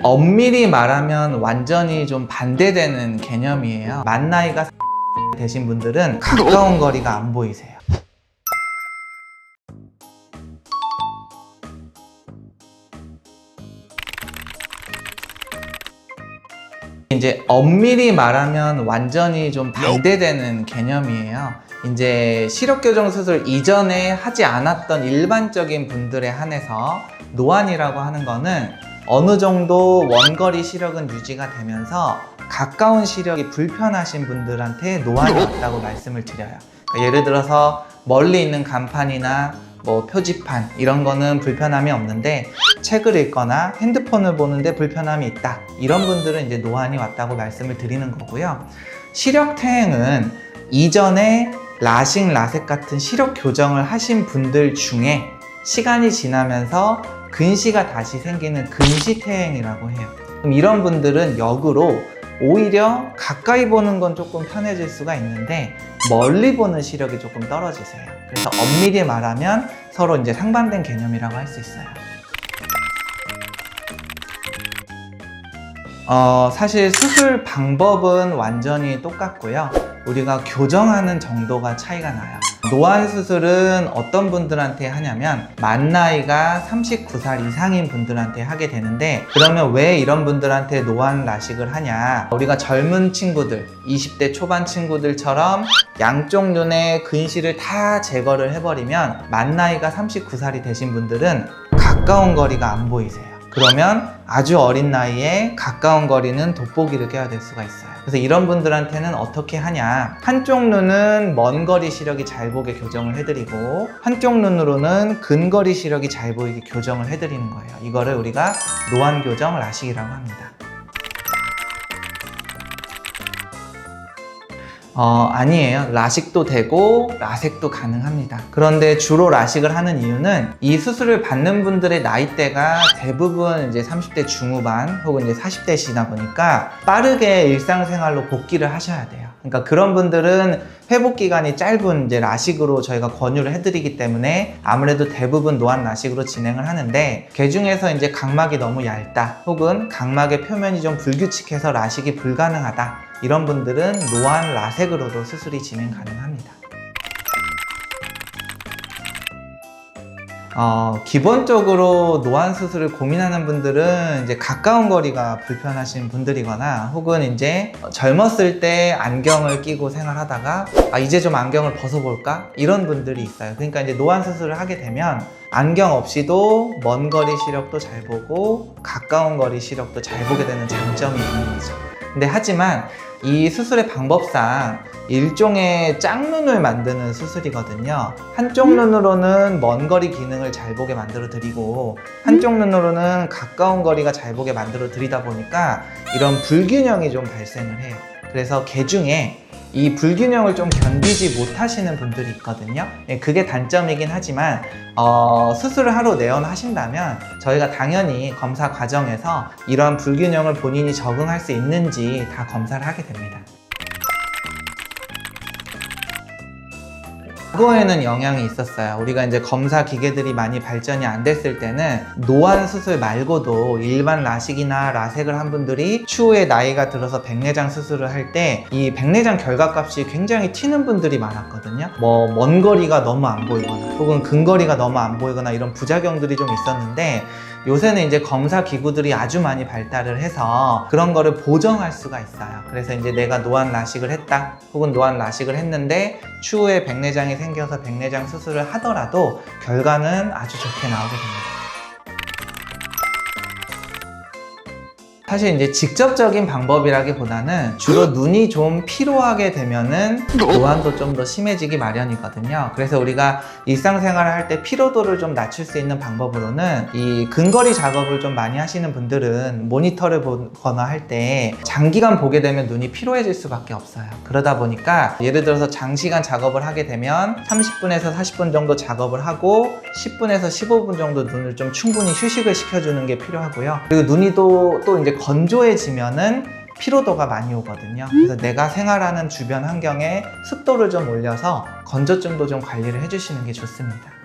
엄밀히 말하면 완전히 좀 반대되는 개념이에요. 만 나이가 되신 분들은 가까운 거리가 안 보이세요. 이제 엄밀히 말하면 완전히 좀 반대되는 개념이에요. 이제 시력교정 수술 이전에 하지 않았던 일반적인 분들에 한해서 노안이라고 하는 거는 어느 정도 원거리 시력은 유지가 되면서 가까운 시력이 불편하신 분들한테 노안이 왔다고 말씀을 드려요. 그러니까 예를 들어서 멀리 있는 간판이나 표지판 이런 거는 불편함이 없는데 책을 읽거나 핸드폰을 보는데 불편함이 있다, 이런 분들은 이제 노안이 왔다고 말씀을 드리는 거고요. 시력퇴행은 이전에 라식, 라섹 같은 시력 교정을 하신 분들 중에 시간이 지나면서 근시가 다시 생기는 근시퇴행이라고 해요. 그럼 이런 분들은 역으로 오히려 가까이 보는 건 조금 편해질 수가 있는데 멀리 보는 시력이 조금 떨어지세요. 그래서 엄밀히 말하면 서로 이제 상반된 개념이라고 할 수 있어요. 사실 수술 방법은 완전히 똑같고요. 우리가 교정하는 정도가 차이가 나요. 노안 수술은 어떤 분들한테 하냐면 만 나이가 39살 이상인 분들한테 하게 되는데, 그러면 왜 이런 분들한테 노안 라식을 하냐, 우리가 젊은 친구들 20대 초반 친구들처럼 양쪽 눈의 근시를 다 제거를 해버리면 만 나이가 39살이 되신 분들은 가까운 거리가 안 보이세요. 그러면 아주 어린 나이에 가까운 거리는 돋보기를 껴야 될 수가 있어요. 그래서 이런 분들한테는 어떻게 하냐, 한쪽 눈은 먼 거리 시력이 잘 보게 교정을 해드리고 한쪽 눈으로는 근거리 시력이 잘 보이게 교정을 해드리는 거예요. 이거를 우리가 노안 교정 라식이라고 합니다. 아니에요. 라식도 되고 라섹도 가능합니다. 그런데 주로 라식을 하는 이유는 이 수술을 받는 분들의 나이대가 대부분 이제 30대 중후반 혹은 이제 40대시다 보니까 빠르게 일상생활로 복귀를 하셔야 돼요. 그러니까 그런 분들은 회복 기간이 짧은 이제 라식으로 저희가 권유를 해드리기 때문에 아무래도 대부분 노안 라식으로 진행을 하는데, 그 중에서 이제 각막이 너무 얇다 혹은 각막의 표면이 좀 불규칙해서 라식이 불가능하다, 이런 분들은 노안 라섹으로도 수술이 진행 가능합니다. 기본적으로 노안 수술을 고민하는 분들은 이제 가까운 거리가 불편하신 분들이거나 혹은 이제 젊었을 때 안경을 끼고 생활하다가 이제 좀 안경을 벗어볼까? 이런 분들이 있어요. 그러니까 이제 노안 수술을 하게 되면 안경 없이도 먼 거리 시력도 잘 보고 가까운 거리 시력도 잘 보게 되는 장점이 있는 거죠. 근데 하지만 이 수술의 방법상 일종의 짝눈을 만드는 수술이거든요. 한쪽 눈으로는 먼 거리 기능을 잘 보게 만들어 드리고 한쪽 눈으로는 가까운 거리가 잘 보게 만들어 드리다 보니까 이런 불균형이 좀 발생을 해요. 그래서 개 중에 이 불균형을 좀 견디지 못하시는 분들이 있거든요. 그게 단점이긴 하지만 수술을 하러 내원하신다면 저희가 당연히 검사 과정에서 이러한 불균형을 본인이 적응할 수 있는지 다 검사를 하게 됩니다. 그거에는 영향이 있었어요. 우리가 이제 검사 기계들이 많이 발전이 안 됐을 때는 노안 수술 말고도 일반 라식이나 라섹을 한 분들이 추후에 나이가 들어서 백내장 수술을 할 때 이 백내장 결과값이 굉장히 튀는 분들이 많았거든요. 먼 거리가 너무 안 보이거나 혹은 근거리가 너무 안 보이거나 이런 부작용들이 좀 있었는데, 요새는 이제 검사 기구들이 아주 많이 발달을 해서 그런 거를 보정할 수가 있어요. 그래서 이제 내가 노안 라식을 했다 혹은 노안 라식을 했는데 추후에 백내장이 생겨서 백내장 수술을 하더라도 결과는 아주 좋게 나오게 됩니다. 사실 이제 직접적인 방법이라기보다는 주로 눈이 좀 피로하게 되면은 노안도 좀 더 심해지기 마련이거든요. 그래서 우리가 일상생활을 할 때 피로도를 좀 낮출 수 있는 방법으로는 이 근거리 작업을 좀 많이 하시는 분들은 모니터를 보거나 할 때 장기간 보게 되면 눈이 피로해질 수밖에 없어요. 그러다 보니까 예를 들어서 장시간 작업을 하게 되면 30분에서 40분 정도 작업을 하고 10분에서 15분 정도 눈을 좀 충분히 휴식을 시켜주는 게 필요하고요. 그리고 눈이 또 이제 건조해지면은 피로도가 많이 오거든요. 그래서 내가 생활하는 주변 환경에 습도를 좀 올려서 건조증도 좀 관리를 해주시는 게 좋습니다.